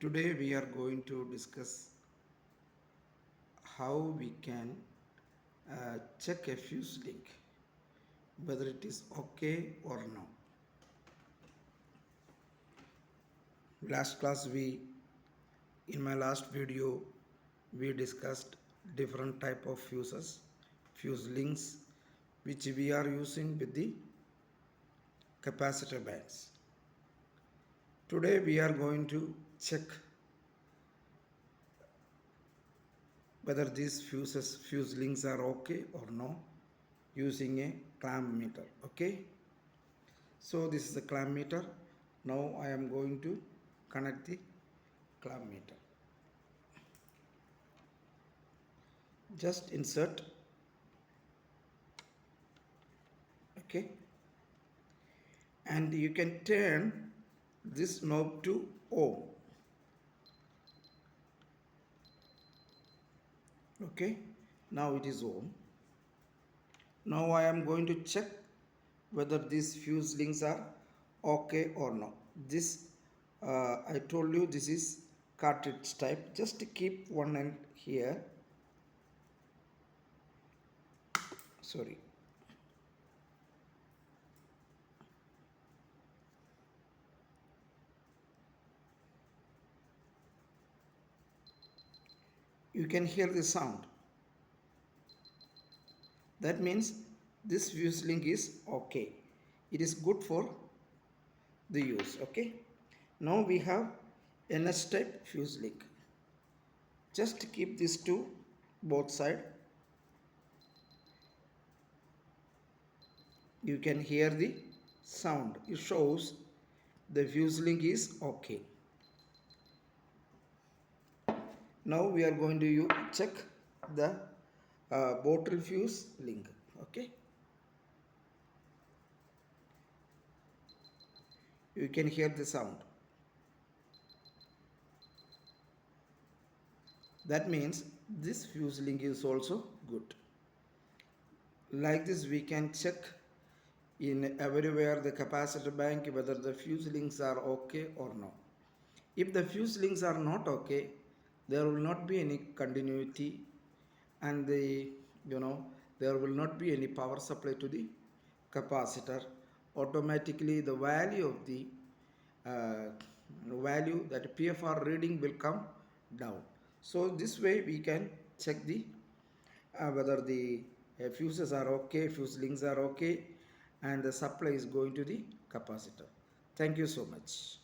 Today we are going to discuss how we can check a fuse link whether it is okay or no. Last class in my last video we discussed different type of fuse links which we are using with the capacitor banks. Today we are going to check whether these fuse links are okay or no using a clamp meter. Okay, so this is a clamp meter. Now I am going to connect the clamp meter. Just insert. Okay, and you can turn this knob to on. Okay, now it is on. Now I am going to check whether these fuse links are okay or not. This I told you this is cartridge type. Just keep one end here. Sorry. You can hear the sound. That means this fuse link is okay. It is good for the use. Okay. Now we have NS type fuse link. Just keep these two both side. You can hear the sound. It shows the fuse link is okay. Now we are going to check the bottle fuse link. Okay, you can hear the sound. That means this fuse link is also good. Like this we can check in everywhere the capacitor bank whether the fuse links are okay or no. If the fuse links are not okay, there will not be any continuity, and there will not be any power supply to the capacitor. Automatically the value of the uh, value that PFR reading will come down. So this way we can check the whether the fuses are okay, fuse links are okay, and the supply is going to the capacitor. Thank you so much.